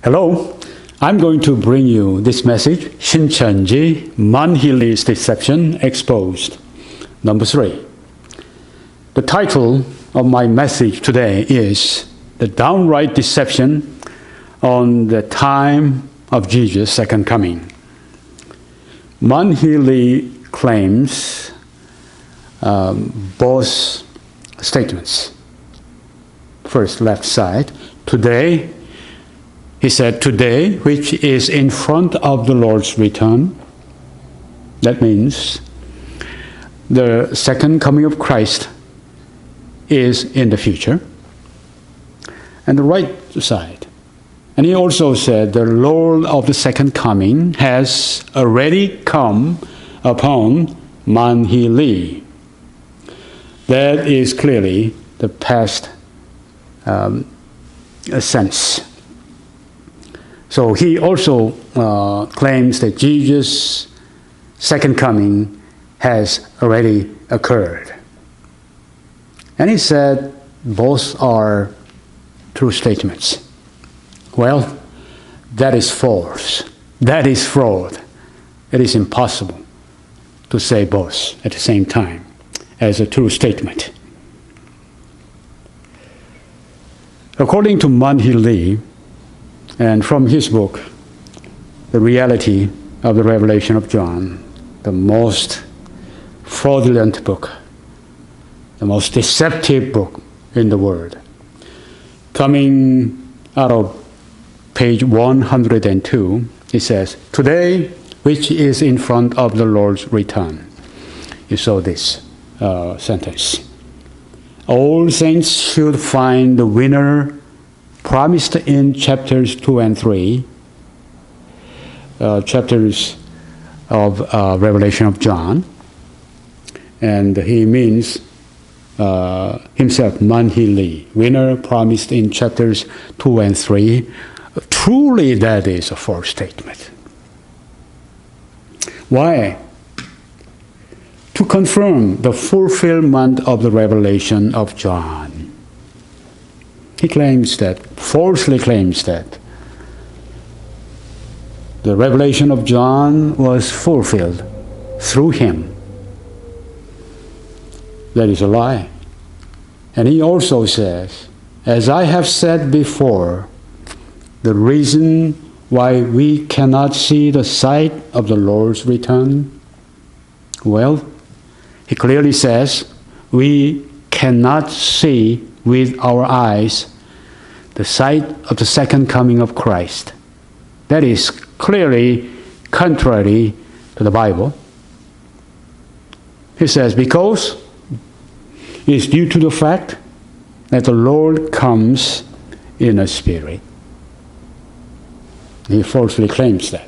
Hello, I'm going to bring you this message, SHINCHUNJI-MAN Deception Exposed. Number 3. The title of my message today is The Downright Deception on the Time of Jesus' Second Coming. Man claims both statements. First, left side, today. He said, today, which is in front of the Lord's return. That means the second coming of Christ is in the future. And the right side. And he also said, the Lord of the second coming has already come upon Man. That is clearly the past sense. So he also claims that Jesus' second coming has already occurred. And he said both are true statements. Well, that is false. That is fraud. It is impossible to say both at the same time as a true statement. According to Man, and from his book, The Reality of the Revelation of John, the most fraudulent book, the most deceptive book in the world, coming out of page 102, it says, today, which is in front of the Lord's return. You saw this sentence. All saints should find the winner promised in chapters 2 and 3, chapters of Revelation of John. And he means himself, Man, winner promised in chapters 2 and 3. Truly, that is a false statement. Why? To confirm the fulfillment of the revelation of John. He claims that, falsely claims that, the revelation of John was fulfilled through him. That is a lie. And he also says, as I have said before, the reason why we cannot see the sight of the Lord's return, well, he clearly says, we cannot see with our eyes the sight of the second coming of Christ. That is clearly contrary to the Bible. He says, because it's due to the fact that the Lord comes in a spirit. He falsely claims that.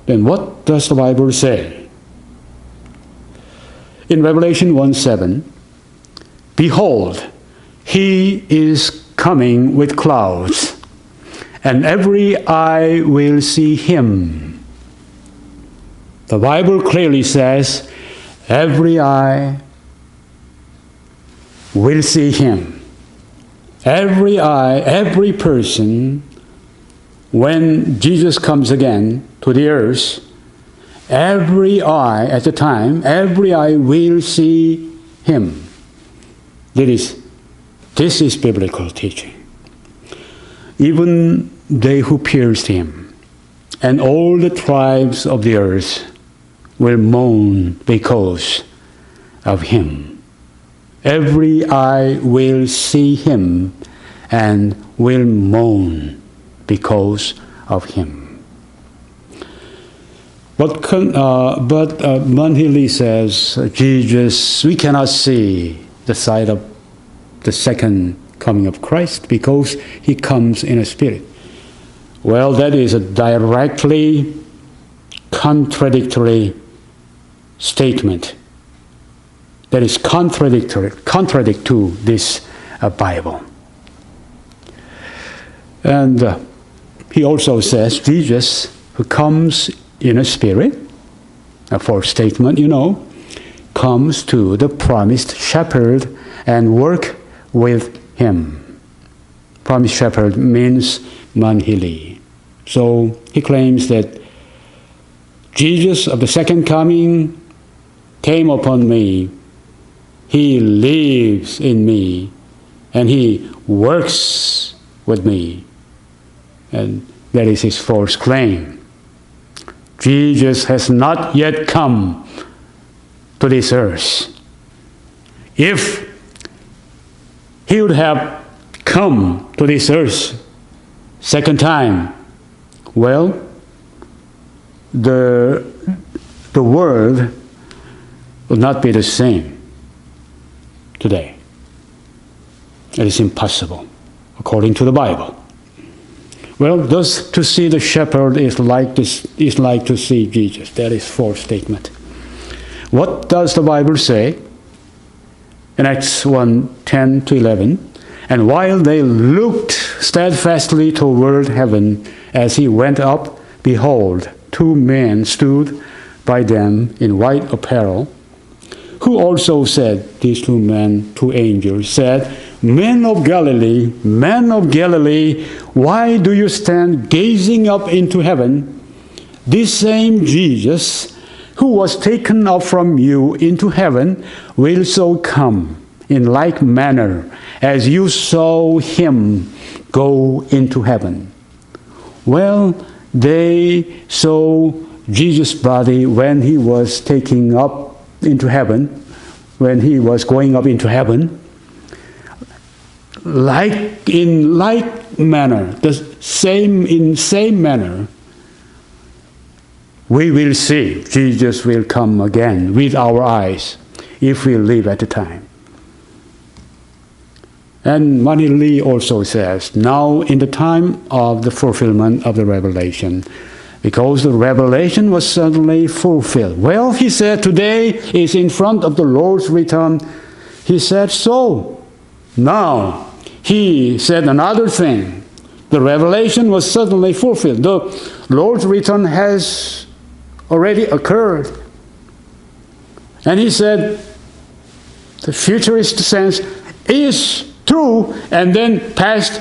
Then what does the Bible say? In Revelation 1:7, behold, he is coming with clouds, and every eye will see him. The Bible clearly says, every eye will see him. Every eye, every person, when Jesus comes again to the earth, every eye at the time, every eye will see him. This is biblical teaching. Even they who pierced him, and all the tribes of the earth will mourn because of him. Every eye will see him and will mourn because of him. But Man says, Jesus, we cannot see the sight of the second coming of Christ because he comes in a spirit. Well, that is a directly contradictory statement. That is contradictory to this Bible. And he also says, Jesus, who comes in a spirit, a false statement, comes to the promised shepherd and work with him. promised shepherd means Man Hee Lee. So he claims that Jesus of the second coming came upon me. He lives in me, and he works with me. And that is his false claim. Jesus has not yet come to this earth. If he would have come to this earth second time, well, the world will not be the same today. It is impossible, according to the Bible. Well, thus to see the shepherd is like to see Jesus. That is false statement. What does the Bible say? In Acts 1:10-11, and while they looked steadfastly toward heaven as he went up, behold, 2 men stood by them in white apparel, who also said, these 2 men, 2 angels, said, Men of Galilee, why do you stand gazing up into heaven? This same Jesus, who was taken up from you into heaven, will so come in like manner as you saw him go into heaven. Well, they saw Jesus' body when he was taking up into heaven, when he was going up into heaven, in like manner, in same manner, we will see Jesus will come again with our eyes if we live at the time. And Man Hee Lee also says, now in the time of the fulfillment of the revelation, because the revelation was suddenly fulfilled. Well, he said, today is in front of the Lord's return. He said so. Now, he said another thing. The revelation was suddenly fulfilled. The Lord's return has already occurred. And he said, the futurist sense is true, and then past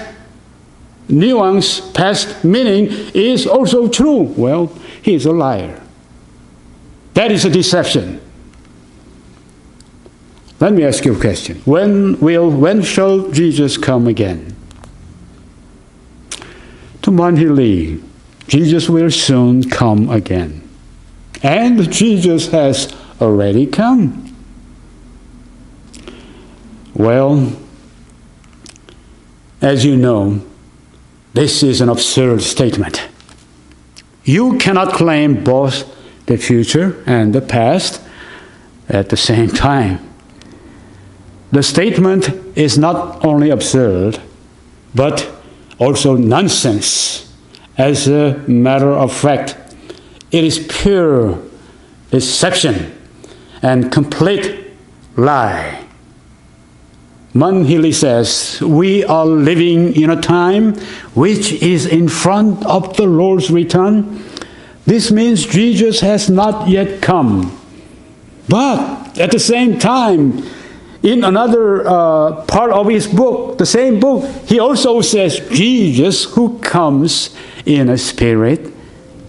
nuance, past meaning is also true. Well, he is a liar. That is a deception. Let me ask you a question. When shall Jesus come again? To Man Hee Lee, Jesus will soon come again. And Jesus has already come. Well, as you know, this is an absurd statement. You cannot claim both the future and the past at the same time. The statement is not only absurd, but also nonsense. As a matter of fact, it is pure deception and complete lie. Man Hee Lee says, we are living in a time which is in front of the Lord's return. This means Jesus has not yet come. But at the same time, in another part of his book, the same book, he also says, Jesus who comes in a spirit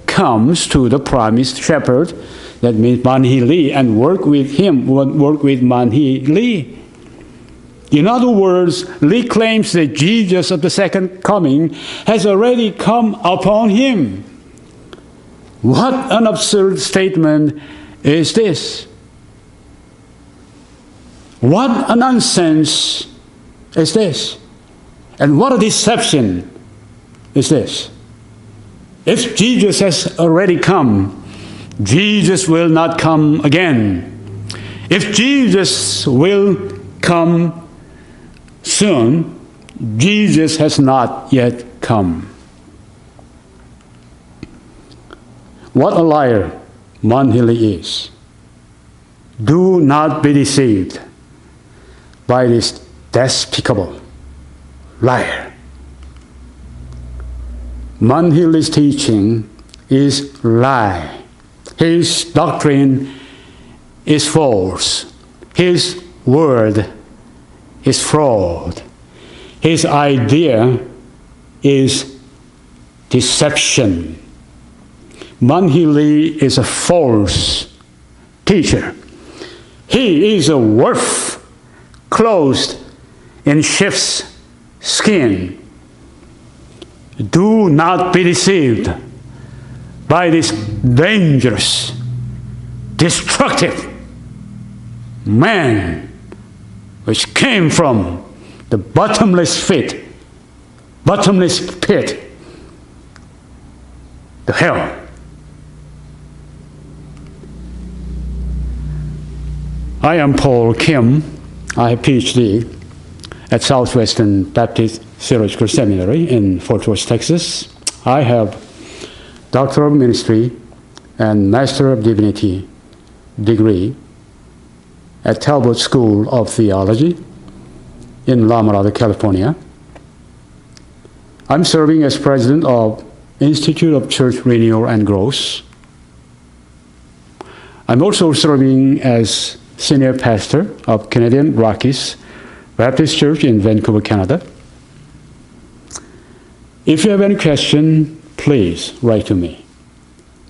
comes to the promised shepherd, that means Man Hee Lee, and work with him, work with Man Hee Lee. In other words, Lee claims that Jesus of the second coming has already come upon him. What an absurd statement is this? What a nonsense is this? And what a deception is this? If Jesus has already come, Jesus will not come again. If Jesus will come soon, Jesus has not yet come. What a liar Man Hee Lee is. Do not be deceived by this despicable liar. Man Hee Lee's teaching is lie. His doctrine is false. His word is fraud. His idea is deception. Man Lee is a false teacher. He is a wolf clothed in sheep's skin. Do not be deceived by this dangerous, destructive man which came from the bottomless pit, the hell. I am Paul Kim. I have Ph.D. at Southwestern Baptist Theological Seminary in Fort Worth, Texas. I have Doctor of Ministry and Master of Divinity degree at Talbot School of Theology in La Mirada, California. I'm serving as president of Institute of Church Renewal and Growth. I'm also serving as senior pastor of Canadian Rockies Baptist Church in Vancouver, Canada. If you have any question, please write to me.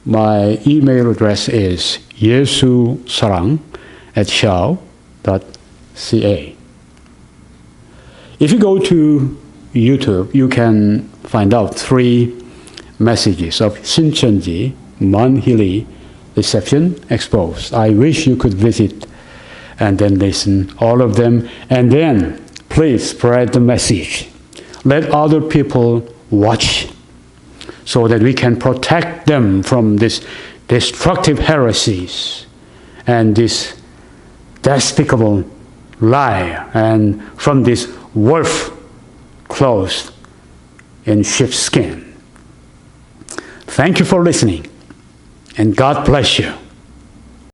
My email address is yesusarang@shao.ca. If you go to YouTube, you can find out 3 messages of SHINCHUNJI-MAN Deception Exposed. I wish you could visit and then listen all of them, and then please spread the message. Let other people watch so that we can protect them from this destructive heresies and this despicable lie and from this wolf clothed in sheep's skin. Thank you for listening, and God bless you.